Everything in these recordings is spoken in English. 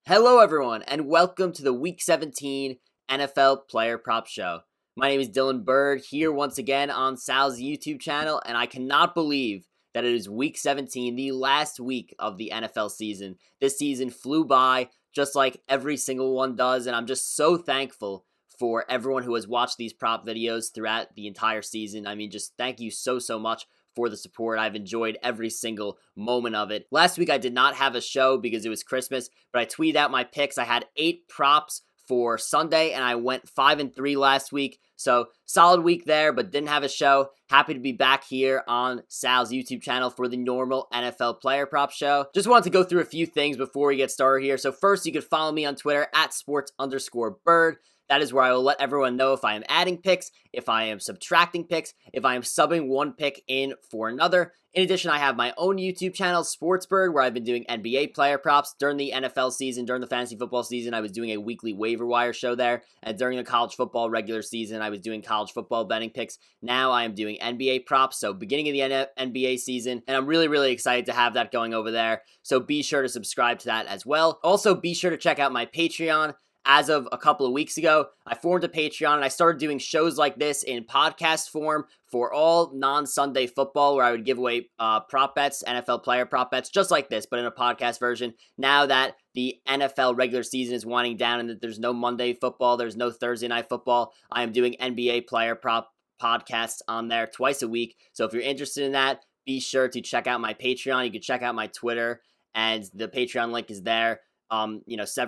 Hello, everyone, and welcome to the Week 17 NFL Player Prop Show. My name is Dylan Bird, here once again on Sal's YouTube channel, and I cannot believe that it is Week 17, the last week of the NFL season. This season flew by, just like every single one does, and I'm just so thankful for everyone who has watched these prop videos throughout the entire season. I mean, just thank you so much for the support. I've enjoyed every single moment of it. Last week I did not have a show because it was Christmas, but I tweeted out my picks. I had 8 props for Sunday and I went 5-3 last week. So solid week there, but didn't have a show. Happy to be back here on Sal's YouTube channel for the normal NFL player prop show. Just wanted to go through a few things before we get started here. So first, you could follow me on Twitter at sports_bird. That is where I will let everyone know if I am adding picks, if I am subtracting picks, if I am subbing one pick in for another. In addition, I have my own YouTube channel, SportsBird, where I've been doing NBA player props during the NFL season, during the fantasy football season. I was doing a weekly waiver wire show there, and during the college football regular season, I was doing college football betting picks. Now I am doing NBA props, so beginning of the NBA season, and I'm really excited to have that going over there. So be sure to subscribe to that as well. Also, be sure to check out my Patreon. As of a couple of weeks ago, I formed a Patreon and I started doing shows like this in podcast form for all non-Sunday football, where I would give away prop bets, NFL player prop bets, just like this, but in a podcast version. Now that the NFL regular season is winding down and that there's no Monday football, there's no Thursday night football, I am doing NBA player prop podcasts on there twice a week. So if you're interested in that, be sure to check out my Patreon. You can check out my Twitter, and the Patreon link is there.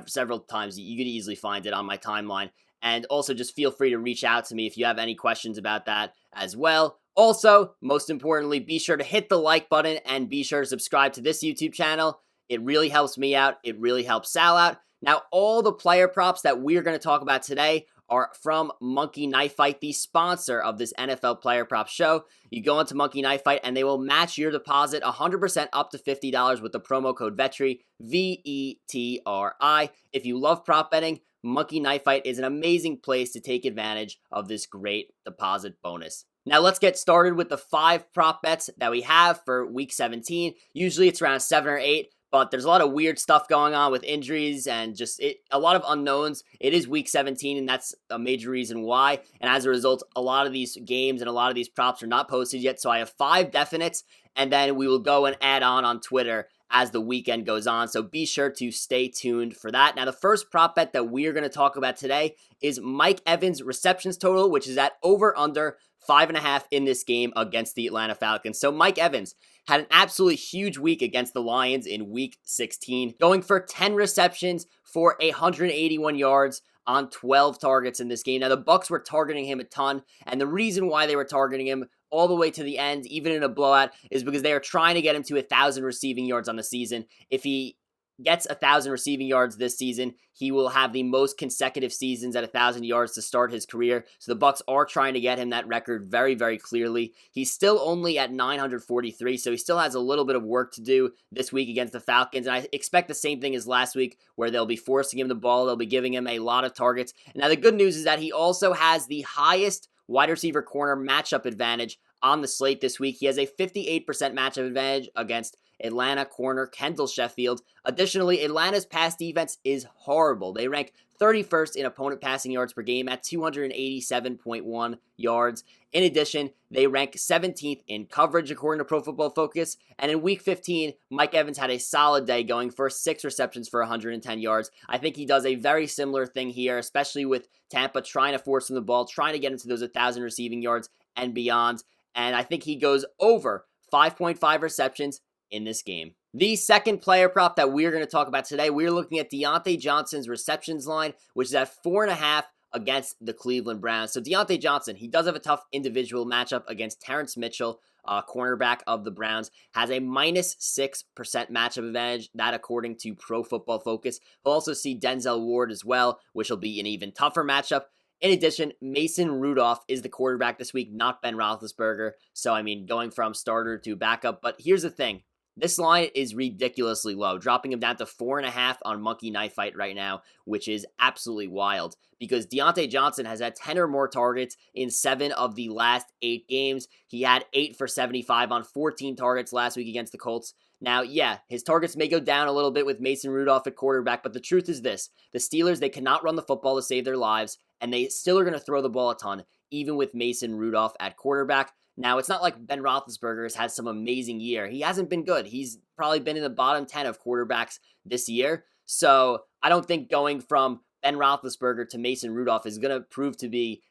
Several times. You could easily find it on my timeline. And also just feel free to reach out to me if you have any questions about that as well. Also, most importantly, be sure to hit the like button and be sure to subscribe to this YouTube channel. It really helps me out. It really helps Sal out. Now, all the player props that we're going to talk about today are from Monkey Knife Fight, the sponsor of this NFL player prop show. You go into Monkey Knife Fight and they will match your deposit 100% up to $50 with the promo code VETRI, VETRI. If you love prop betting, Monkey Knife Fight is an amazing place to take advantage of this great deposit bonus. Now let's get started with the 5 prop bets that we have for week 17. Usually it's around 7 or 8. But there's a lot of weird stuff going on with injuries and just a lot of unknowns. It is week 17, and that's a major reason why. And as a result, a lot of these games and a lot of these props are not posted yet. So I have 5 definites, and then we will go and add on Twitter as the weekend goes on. So be sure to stay tuned for that. Now, the first prop bet that we are going to talk about today is Mike Evans' receptions total, which is at over/under 5.5 in this game against the Atlanta Falcons. So Mike Evans had an absolutely huge week against the Lions in week 16, going for 10 receptions for 181 yards on 12 targets in this game. Now, the Bucs were targeting him a ton, and the reason why they were targeting him all the way to the end, even in a blowout, is because they are trying to get him to 1,000 receiving yards on the season. If he gets 1,000 receiving yards this season, he will have the most consecutive seasons at 1,000 yards to start his career. So the Bucs are trying to get him that record very clearly. He's still only at 943, so he still has a little bit of work to do this week against the Falcons. And I expect the same thing as last week, where they'll be forcing him the ball. They'll be giving him a lot of targets. Now, the good news is that he also has the highest wide receiver corner matchup advantage on the slate this week. He has a 58% matchup advantage against Atlanta corner Kendall Sheffield. Additionally, Atlanta's pass defense is horrible. They rank 31st in opponent passing yards per game at 287.1 yards. In addition, they rank 17th in coverage according to Pro Football Focus. And in week 15, Mike Evans had a solid day, going for 6 receptions for 110 yards. I think he does a very similar thing here, especially with Tampa trying to force him the ball, trying to get into those 1,000 receiving yards and beyond. And I think he goes over 5.5 receptions in this game. The second player prop that we're going to talk about today, we're looking at DeAndre Johnson's receptions line, which is at 4.5 against the Cleveland Browns. So DeAndre Johnson, he does have a tough individual matchup against Terrence Mitchell, cornerback of the Browns, has a -6% matchup advantage, that according to Pro Football Focus. We'll also see Denzel Ward as well, which will be an even tougher matchup. In addition, Mason Rudolph is the quarterback this week, not Ben Roethlisberger. So, I mean, going from starter to backup. But here's the thing. This line is ridiculously low, dropping him down to 4.5 on Monkey Knife Fight right now, which is absolutely wild because DeAndre Johnson has had 10 or more targets in 7 of the last 8 games. He had 8 for 75 on 14 targets last week against the Colts. Now, yeah, his targets may go down a little bit with Mason Rudolph at quarterback, but the truth is this. The Steelers, they cannot run the football to save their lives, and they still are going to throw the ball a ton, even with Mason Rudolph at quarterback. Now, it's not like Ben Roethlisberger has had some amazing year. He hasn't been good. He's probably been in the bottom 10 of quarterbacks this year. So I don't think going from Ben Roethlisberger to Mason Rudolph is going to prove to be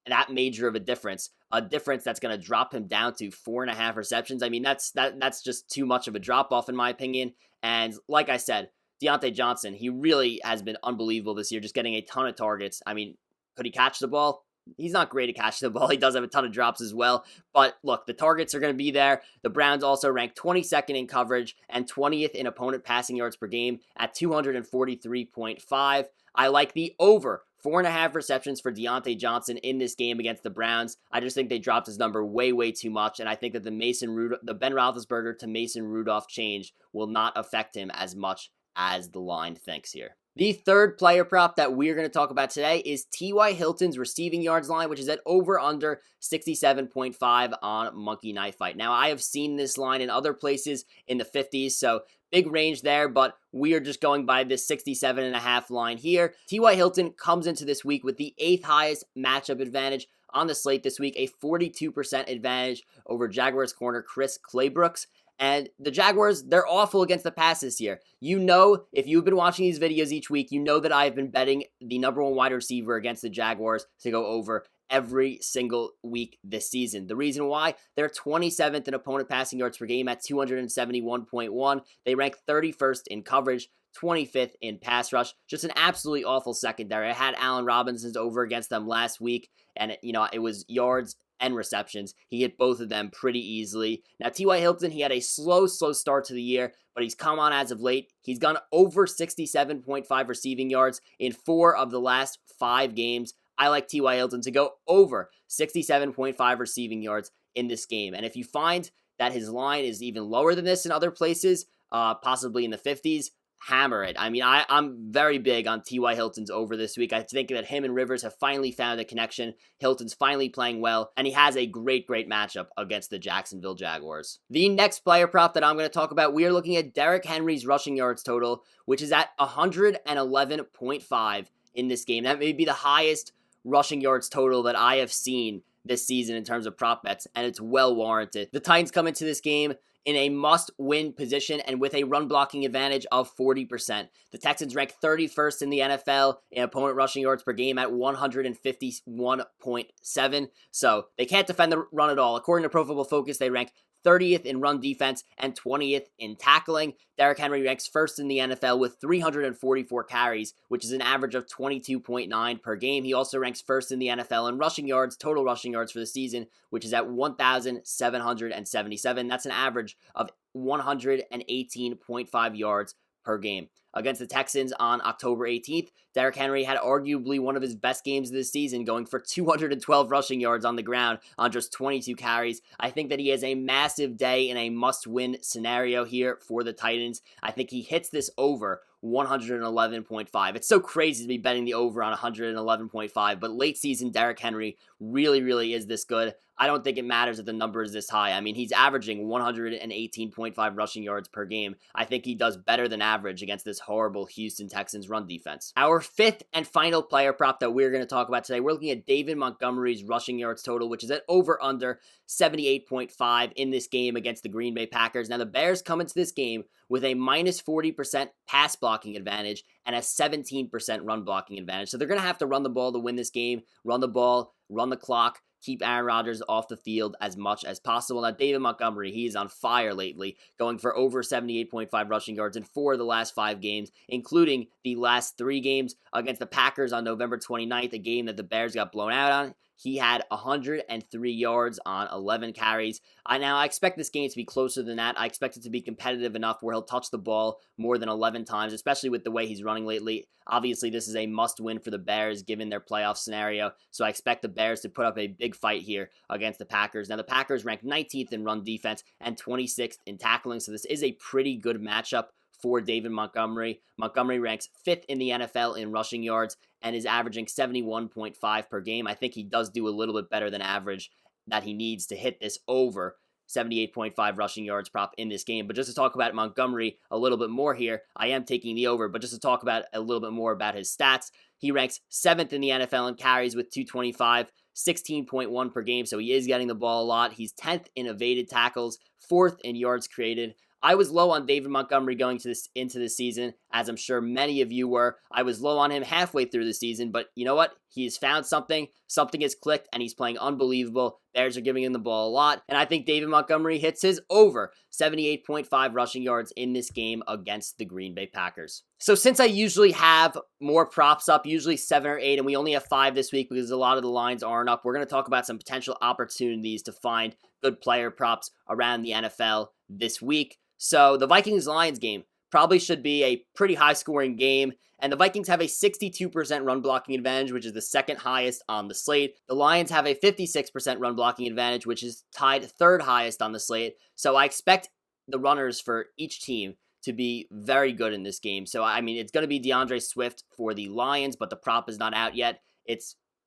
that major of a difference that's going to drop him down to 4.5 receptions. I mean, that's just too much of a drop off in my opinion. And like I said, DeAndre Johnson, he really has been unbelievable this year, just getting a ton of targets. I mean, could he catch the ball? He's not great at catching the ball. He does have a ton of drops as well. But look, the targets are going to be there. The Browns also rank 22nd in coverage and 20th in opponent passing yards per game at 243.5. I like the over 4.5 receptions for DeAndre Johnson in this game against the Browns. I just think they dropped his number way too much, and I think that the Ben Roethlisberger to Mason Rudolph change will not affect him as much as the line thinks here. The third player prop that we're going to talk about today is T.Y. Hilton's receiving yards line, which is at over under 67.5 on Monkey Knife Fight. Now, I have seen this line in other places in the 50s, so big range there, but we are just going by this 67.5 line here. T.Y. Hilton comes into this week with the 8th highest matchup advantage on the slate this week, a 42% advantage over Jaguars corner Chris Claybrooks. And the Jaguars, they're awful against the pass this year. You know, if you've been watching these videos each week, you know that I have been betting the number one wide receiver against the Jaguars to go over every single week this season. The reason why, they're 27th in opponent passing yards per game at 271.1. They rank 31st in coverage, 25th in pass rush. Just an absolutely awful secondary. I had Allen Robinson's over against them last week, and it was yards and receptions. He hit both of them pretty easily. Now, T.Y. Hilton, he had a slow start to the year, but he's come on as of late. He's gone over 67.5 receiving yards in 4 of the last 5 games. I like T.Y. Hilton to go over 67.5 receiving yards in this game. And if you find that his line is even lower than this in other places, possibly in the 50s, hammer it. I mean, I'm very big on T.Y. Hilton's over this week. I think that him and Rivers have finally found a connection. Hilton's finally playing well, and he has a great matchup against the Jacksonville Jaguars. The next player prop that I'm going to talk about, we are looking at Derrick Henry's rushing yards total, which is at 111.5 in this game. That may be the highest rushing yards total that I have seen this season in terms of prop bets, and it's well warranted. The Titans come into this game in a must-win position and with a run-blocking advantage of 40%. The Texans rank 31st in the NFL in opponent rushing yards per game at 151.7, so they can't defend the run at all. According to Pro Football Focus, they rank 30th in run defense and 20th in tackling. Derrick Henry ranks first in the NFL with 344 carries, which is an average of 22.9 per game. He also ranks first in the NFL in rushing yards, total rushing yards for the season, which is at 1,777. That's an average of 118.5 yards per game. Against the Texans on October 18th, Derrick Henry had arguably one of his best games of the season, going for 212 rushing yards on the ground on just 22 carries. I think that he has a massive day in a must-win scenario here for the Titans. I think he hits this over 111.5. It's so crazy to be betting the over on 111.5, but late season Derrick Henry really is this good. I don't think it matters if the number is this high. I mean, he's averaging 118.5 rushing yards per game. I think he does better than average against this horrible Houston Texans run defense. Our fifth and final player prop that we're going to talk about today, we're looking at David Montgomery's rushing yards total, which is at over under 78.5 in this game against the Green Bay Packers. Now, the Bears come into this game with a minus 40% pass blocking advantage and a 17% run blocking advantage. So they're going to have to run the ball to win this game, run the ball, run the clock, keep Aaron Rodgers off the field as much as possible. Now, David Montgomery, he is on fire lately, going for over 78.5 rushing yards in 4 of the last 5 games, including the last 3 games against the Packers on November 29th, a game that the Bears got blown out on. He had 103 yards on 11 carries. I expect this game to be closer than that. I expect it to be competitive enough where he'll touch the ball more than 11 times, especially with the way he's running lately. Obviously, this is a must-win for the Bears given their playoff scenario, so I expect the Bears to put up a big fight here against the Packers. Now, the Packers rank 19th in run defense and 26th in tackling, so this is a pretty good matchup for David Montgomery. Montgomery ranks 5th in the NFL in rushing yards and is averaging 71.5 per game. I think he does do a little bit better than average that he needs to hit this over 78.5 rushing yards prop in this game. But just to talk about Montgomery a little bit more here, I am taking the over, but just to talk about a little bit more about his stats, he ranks 7th in the NFL in carries with 225, 16.1 per game, so he is getting the ball a lot. He's 10th in evaded tackles, 4th in yards created. I was low on David Montgomery going into this season, as I'm sure many of you were. I was low on him halfway through the season, but you know what? He's found something. Something has clicked, and he's playing unbelievable. Bears are giving him the ball a lot, and I think David Montgomery hits his over 78.5 rushing yards in this game against the Green Bay Packers. So since I usually have more props up, usually 7 or 8, and we only have 5 this week because a lot of the lines aren't up, we're going to talk about some potential opportunities to find good player props around the NFL this week. So the Vikings-Lions game probably should be a pretty high-scoring game, and the Vikings have a 62% run-blocking advantage, which is the second highest on the slate. The Lions have a 56% run-blocking advantage, which is tied third highest on the slate. So I expect the runners for each team to be very good in this game. So, I mean, it's going to be DeAndre Swift for the Lions, but the prop is not out yet.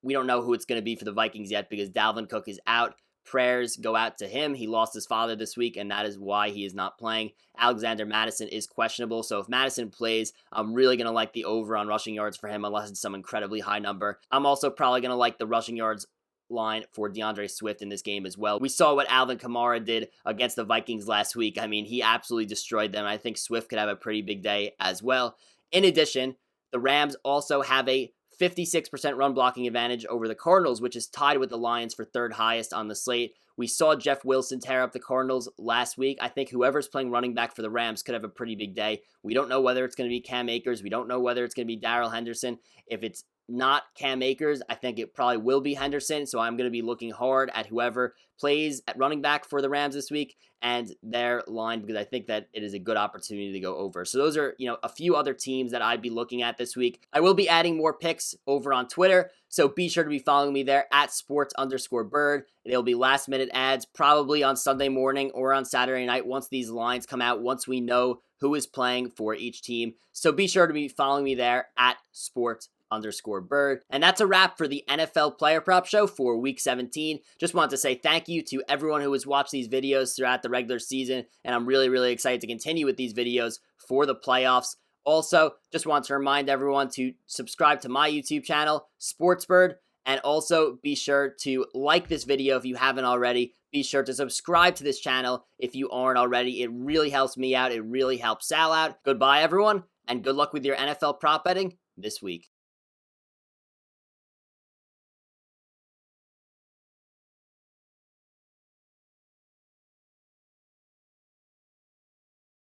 We don't know who it's going to be for the Vikings yet because Dalvin Cook is out. Prayers go out to him. He lost his father this week, and that is why he is not playing. Alexander Mattison is questionable, so if Mattison plays, I'm really going to like the over on rushing yards for him unless it's some incredibly high number. I'm also probably going to like the rushing yards line for DeAndre Swift in this game as well. We saw what Alvin Kamara did against the Vikings last week. I mean, he absolutely destroyed them. I think Swift could have a pretty big day as well. In addition, the Rams also have a 56% run blocking advantage over the Cardinals, which is tied with the Lions for third highest on the slate. We saw Jeff Wilson tear up the Cardinals last week. I think whoever's playing running back for the Rams could have a pretty big day. We don't know whether it's going to be Cam Akers. We don't know whether it's going to be Darrell Henderson. If it's not Cam Akers, I think it probably will be Henderson, so I'm going to be looking hard at whoever plays at running back for the Rams this week and their line because I think that it is a good opportunity to go over. So those are, a few other teams that I'd be looking at this week. I will be adding more picks over on Twitter, so be sure to be following me there at sports_bird. There'll be last minute ads probably on Sunday morning or on Saturday night once these lines come out, once we know who is playing for each team. So be sure to be following me there at sports_bird. And that's a wrap for the NFL Player Prop Show for Week 17. Just wanted to say thank you to everyone who has watched these videos throughout the regular season, and I'm really, really excited to continue with these videos for the playoffs. Also, just want to remind everyone to subscribe to my YouTube channel, SportsBird, and also be sure to like this video if you haven't already. Be sure to subscribe to this channel if you aren't already. It really helps me out. It really helps Sal out. Goodbye, everyone, and good luck with your NFL prop betting this week.